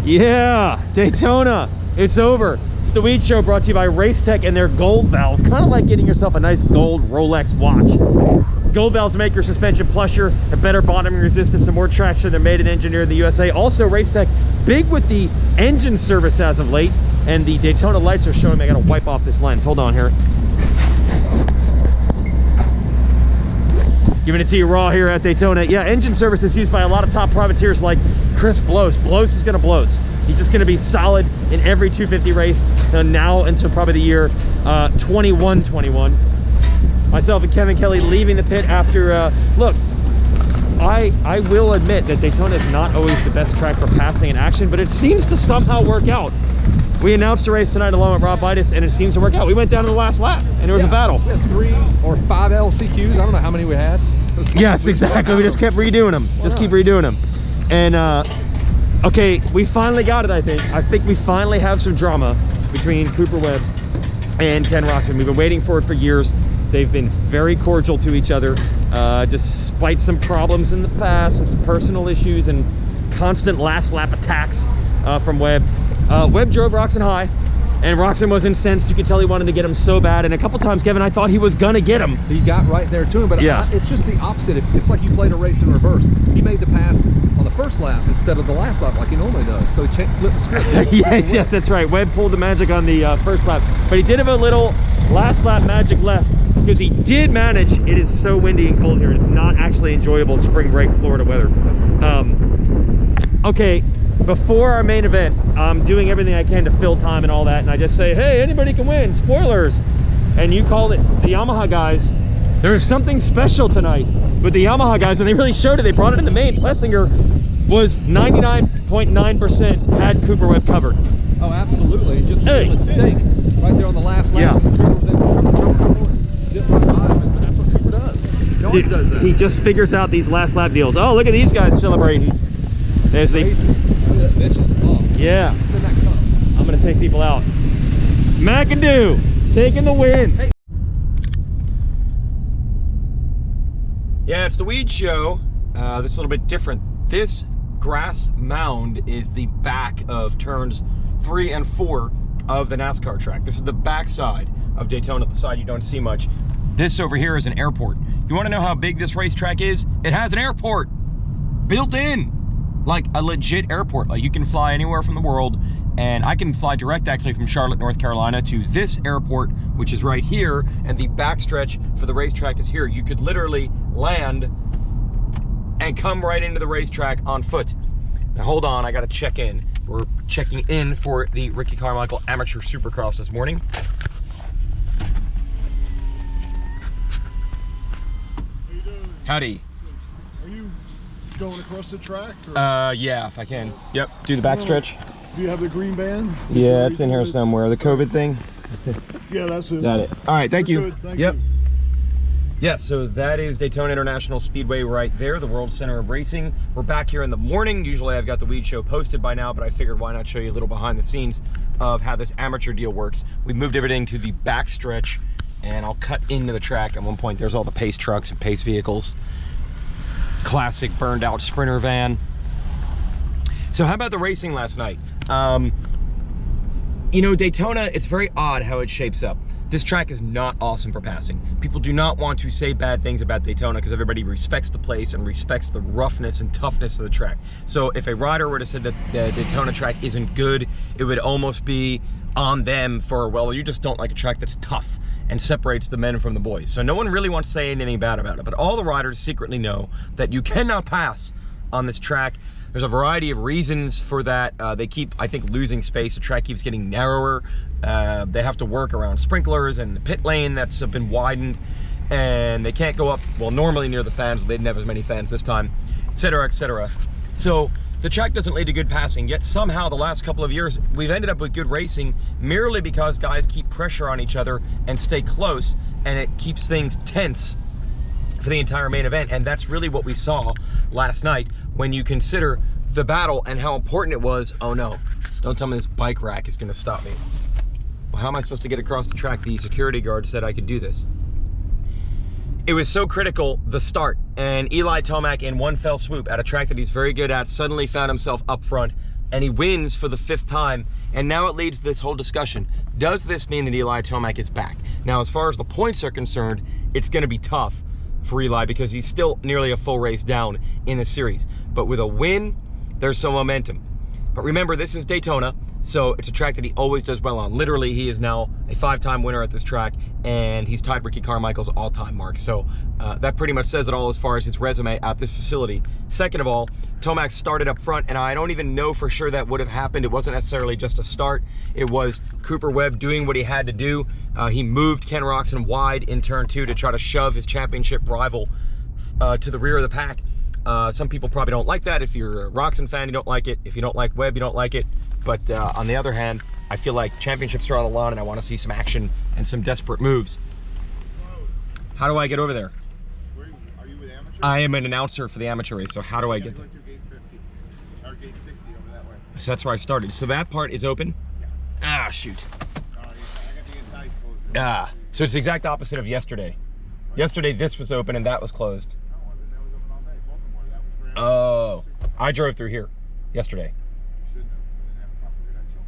Yeah, Daytona, it's over. It's the Weege Show brought to you by Racetech and their gold valves. Kind of like getting yourself a nice gold Rolex watch. Gold valves make your suspension plusher, a better bottoming resistance, and more traction. They're made and engineered in the USA. Also, Racetech, big with the engine service as of late. And the Daytona lights are showing me. I gotta wipe off this lens. Hold on here. Giving it to you raw here at Daytona. Yeah, engine service is used by a lot of top privateers like Chris Blows. Blows is gonna blows. He's just gonna be solid in every 250 race now until probably the year 21. Myself and Kevin Kelly leaving the pit after, look, I will admit that Daytona is not always the best track for passing in action, but it seems to somehow work out. We announced a race tonight along with Rob Vitus, and it seems to work out. We went down to the last lap, and there was a battle. We had 3 or 5 LCQs. I don't know how many we had. Yes, exactly. We just kept redoing them. Keep redoing them. And, okay, we finally got it, I think. I think we finally have some drama between Cooper Webb and Ken Roczen. We've been waiting for it for years. They've been very cordial to each other, despite some problems in the past and some personal issues and constant last lap attacks from Webb. Webb drove Roczen high, and Roczen was incensed. You could tell he wanted to get him so bad, and a couple times, Kevin, I thought he was gonna get him. He got right there to him, but yeah, it's just the opposite. It's like you played a race in reverse. He made the pass on the first lap instead of the last lap like he normally does, so he flipped the script. yes, that's right. Webb pulled the magic on the first lap, but he did have a little last lap magic left, because he did manage. It is so windy and cold here. It's not actually enjoyable spring break Florida weather. Okay, before our main event, I'm doing everything I can to fill time and all that, and I just say, hey, anybody can win, spoilers. And you called it the Yamaha guys. There's something special tonight with the Yamaha guys, and they really showed it. They brought it in the main. Plessinger was 99.9% had Cooper Webb covered. Oh, absolutely. Just a mistake right there on the last lap. Yeah. Cooper was able to triple and zip right by him, but that's what Cooper does. He always does that. He just figures out these last lap deals. Oh, look at these guys celebrating. There's the... Yeah. I'm going to take people out. McAdoo taking the win. Hey. Yeah, it's the Weege Show. This is a little bit different. This grass mound is the back of turns 3 and 4 of the NASCAR track. This is the back side of Daytona, the side you don't see much. This over here is an airport. You want to know how big this racetrack is? It has an airport built in, like a legit airport. Like you can fly anywhere from the world, and I can fly direct actually from Charlotte, North Carolina to this airport, which is right here, and the backstretch for the racetrack is here. You could literally land and come right into the racetrack on foot. Now hold on, I gotta check in. We're checking in for the Ricky Carmichael Amateur Supercross this morning. How you doing? Howdy. Are you going across the track? Or? Yeah, if I can. Yep, do the backstretch. Do you have the green band? Yeah, it's in here somewhere. The COVID thing. Yeah, that's it. Got it. All right, thank you. Good. Thank you. you. Yeah, so that is Daytona International Speedway right there, the world center of racing. We're back here in the morning. Usually I've got the Weege Show posted by now, but I figured why not show you a little behind the scenes of how this amateur deal works. We moved everything to the backstretch, and I'll cut into the track. At one point, there's all the pace trucks and pace vehicles. Classic burned out Sprinter van. So how about the racing last night? You know, Daytona, it's very odd how it shapes up. This track is not awesome for passing. People do not want to say bad things about Daytona because everybody respects the place and respects the roughness and toughness of the track. So if a rider were to say that the Daytona track isn't good, it would almost be on them for, well, you just don't like a track that's tough and separates the men from the boys. So no one really wants to say anything bad about it, but all the riders secretly know that you cannot pass on this track. There's a variety of reasons for that. They keep, I think, losing space. The track keeps getting narrower. They have to work around sprinklers and the pit lane that's been widened, and they can't go up, well, normally near the fans. They didn't have as many fans this time, et cetera, et cetera. So the track doesn't lead to good passing, yet somehow the last couple of years, we've ended up with good racing merely because guys keep pressure on each other and stay close, and it keeps things tense for the entire main event. And that's really what we saw last night when you consider the battle and how important it was. Oh no, don't tell me this bike rack is gonna stop me. Well, how am I supposed to get across the track? The security guard said I could do this. It was so critical, the start, and Eli Tomac in one fell swoop at a track that he's very good at suddenly found himself up front and he wins for the 5th time. And now it leads to this whole discussion. Does this mean that Eli Tomac is back? Now, as far as the points are concerned, it's going to be tough for Eli because he's still nearly a full race down in the series. But with a win, there's some momentum. But remember, this is Daytona, so it's a track that he always does well on. Literally, he is now a 5-time winner at this track, and he's tied Ricky Carmichael's all-time mark. So that pretty much says it all as far as his resume at this facility. Second of all, Tomac started up front, and I don't even know for sure that would have happened. It wasn't necessarily just a start. It was Cooper Webb doing what he had to do. He moved Ken Roczen wide in turn 2 to try to shove his championship rival to the rear of the pack. Some people probably don't like that. If you're a Roczen fan, you don't like it. If you don't like Webb, you don't like it. But on the other hand, I feel like championships are on the lawn and I want to see some action and some desperate moves. How do I get over there? Are you with amateur? I am an announcer for the amateur race, so how do I get there? Go to gate 50, or gate 60 over that way. So that's where I started. So that part is open? Yes. Ah, shoot. I got the inside closed. Ah, so it's the exact opposite of yesterday. Yesterday this was open and that was closed. No, that was open all day. Both of them were. That was for Oh, I drove through here yesterday. Shouldn't have. We didn't have a proper credential.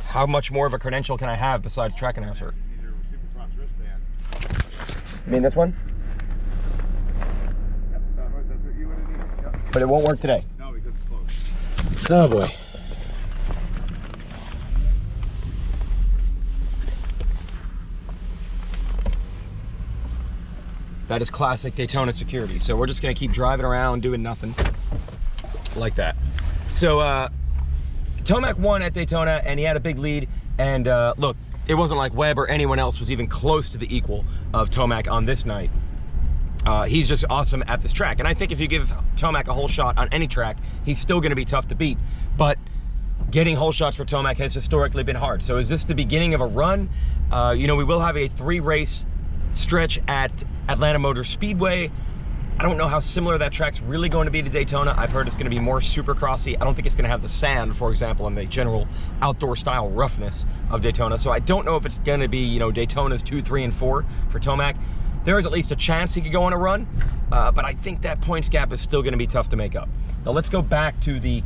How much more of a credential can I have besides track announcer? You need your Supercross wristband. You mean this one? Yep, that's what you would have needed. Yep. But it won't work today. No, because it's closed. Oh boy. That is classic Daytona security. So we're just gonna keep driving around doing nothing like that. So Tomac won at Daytona and he had a big lead. And look, it wasn't like Webb or anyone else was even close to the equal of Tomac on this night. He's just awesome at this track. And I think if you give Tomac a whole shot on any track, he's still gonna be tough to beat. But getting whole shots for Tomac has historically been hard. So is this the beginning of a run? You know, we will have a 3-race stretch at Atlanta Motor Speedway. I don't know how similar that track's really going to be to Daytona. I've heard it's going to be more supercrossy. I don't think it's going to have the sand, for example, and the general outdoor style roughness of Daytona. So I don't know if it's going to be, you know, Daytona's 2, 3, and 4 for Tomac. There is at least a chance he could go on a run, but I think that points gap is still going to be tough to make up. Now let's go back to the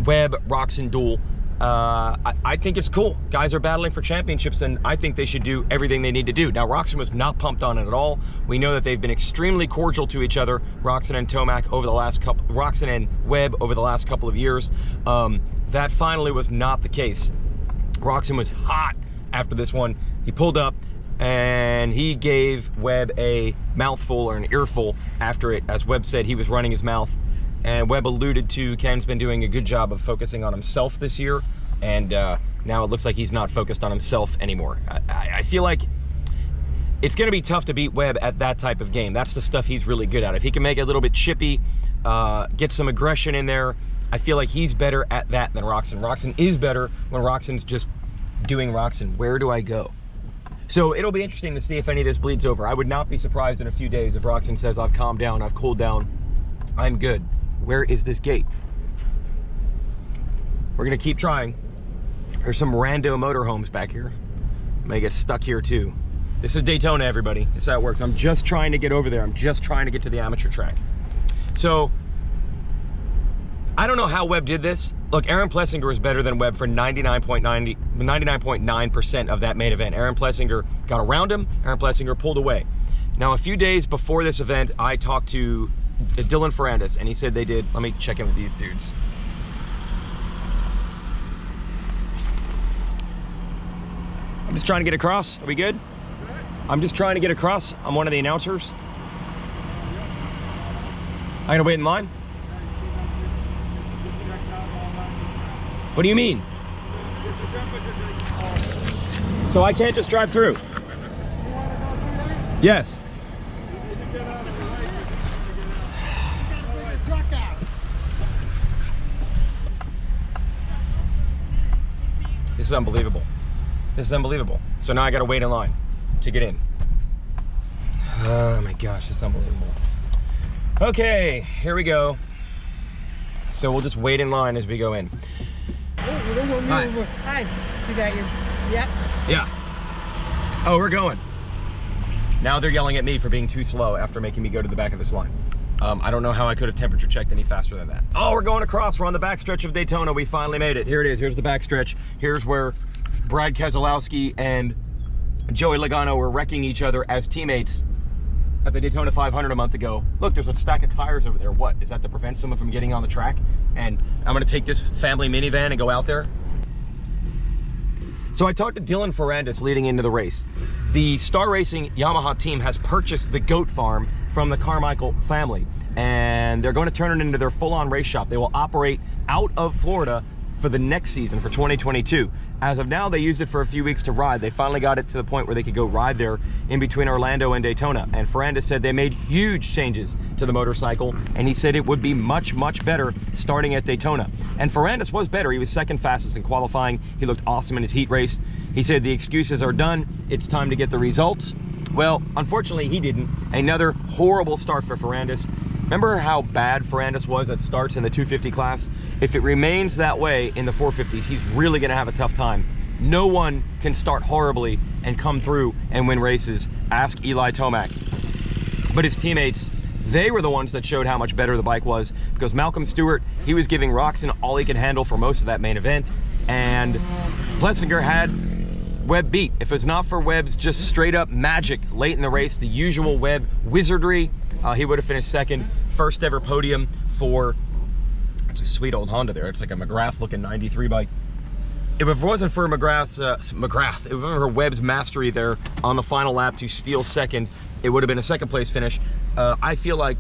Webb-Roczen duel. I think it's cool. Guys are battling for championships, and I think they should do everything they need to do. Now, Roczen was not pumped on it at all. We know that they've been extremely cordial to each other, Roczen and Tomac over the last couple, Roczen and Webb over the last couple of years. That finally was not the case. Roczen was hot after this one. He pulled up and he gave Webb a mouthful or an earful after it. As Webb said, he was running his mouth. And Webb alluded to Ken's been doing a good job of focusing on himself this year, and now it looks like he's not focused on himself anymore. I feel like it's going to be tough to beat Webb at that type of game. That's the stuff he's really good at. If he can make it a little bit chippy, get some aggression in there, I feel like he's better at that than Roczen. Roczen is better when Roczen's just doing Roczen. Where do I go? So it'll be interesting to see if any of this bleeds over. I would not be surprised in a few days if Roczen says, I've calmed down, I've cooled down, I'm good. Where is this gate? We're gonna keep trying. There's some rando motorhomes back here. May get stuck here too. This is Daytona, everybody. That's how it works. I'm just trying to get over there. I'm just trying to get to the amateur track. So, I don't know how Webb did this. Look, Aaron Plessinger was better than Webb for 99.9% of that main event. Aaron Plessinger got around him. Aaron Plessinger pulled away. Now, a few days before this event, I talked to Dylan Ferrandis, and he said they did. Let me check in with these dudes. I'm just trying to get across. Are we good? I'm just trying to get across. I'm one of the announcers. I'm gonna wait in line. What do you mean? So I can't just drive through? Yes. This is unbelievable. This is unbelievable. So now I gotta wait in line to get in. Oh my gosh, this is unbelievable. Okay, here we go. So we'll just wait in line as we go in. Hi. Hi. You got your, yep. Yeah. Oh, we're going. Now they're yelling at me for being too slow after making me go to the back of this line. I don't know how I could have temperature checked any faster than that. Oh, we're going across. We're on the backstretch of Daytona. We finally made it. Here it is. Here's the backstretch. Here's where Brad Keselowski and Joey Logano were wrecking each other as teammates at the Daytona 500 a month ago. Look, there's a stack of tires over there. What, is that to prevent someone from getting on the track? And I'm gonna take this family minivan and go out there. So I talked to Dylan Ferrandis leading into the race. The Star Racing Yamaha team has purchased the goat farm from the Carmichael family, and they're going to turn it into their full-on race shop. They will operate out of Florida for the next season, for 2022. As of now, they used it for a few weeks to ride. They finally got it to the point where they could go ride there in between Orlando and Daytona. And Ferrandis said they made huge changes to the motorcycle, and he said it would be much, much better starting at Daytona. And Ferrandis was better. He was second fastest in qualifying. He looked awesome in his heat race. He said the excuses are done. It's time to get the results. Well, unfortunately, he didn't. Another horrible start for Ferrandis. Remember how bad Ferrandis was at starts in the 250 class? If it remains that way in the 450s, he's really gonna have a tough time. No one can start horribly and come through and win races. Ask Eli Tomac. But his teammates, they were the ones that showed how much better the bike was, because Malcolm Stewart, he was giving Roczen all he could handle for most of that main event, and Plessinger had Webb beat. If it's not for Webb's just straight up magic late in the race, the usual Webb wizardry, he would have finished second. First ever podium for, it's a sweet old Honda there. It's like a McGrath looking 93 bike. If it wasn't for McGrath's, if it wasn't for Webb's mastery there on the final lap to steal second, it would have been a second place finish. I feel like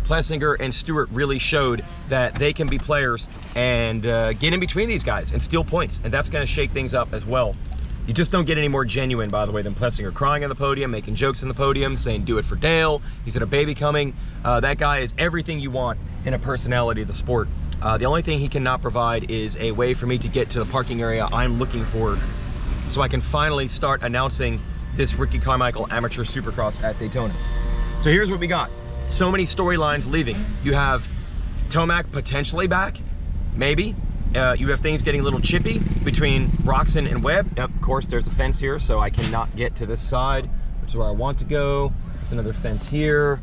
Plessinger and Stewart really showed that they can be players and get in between these guys and steal points, and that's going to shake things up as well. You just don't get any more genuine, by the way, than Plessinger crying on the podium, making jokes on the podium, saying do it for Dale, he's got a baby coming. That guy is everything you want in a personality of the sport. The only thing he cannot provide is a way for me to get to the parking area I'm looking for, so I can finally start announcing this Ricky Carmichael Amateur Supercross at Daytona. So here's what we got. So many storylines leaving. You have Tomac potentially back, maybe. You have things getting a little chippy between Roczen and Webb. Of course, there's a fence here, so I cannot get to this side, which is where I want to go. There's another fence here.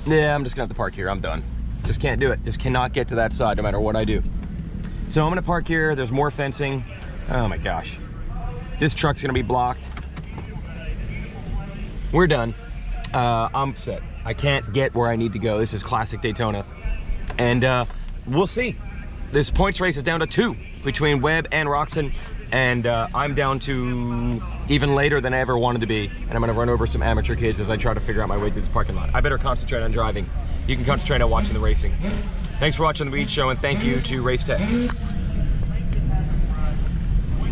Yeah, I'm just gonna have to park here. I'm done. Just can't do it. Just cannot get to that side no matter what I do. So I'm gonna park here. There's more fencing. Oh my gosh. This truck's gonna be blocked. We're done. I'm set. I can't get where I need to go. This is classic Daytona. And we'll see. This points race is down to 2 between Webb and Roczen, and I'm down to even later than I ever wanted to be, and I'm gonna run over some amateur kids as I try to figure out my way through this parking lot. I better concentrate on driving. You can concentrate on watching the racing. Thanks for watching the Weege Show, and thank you to Race Tech.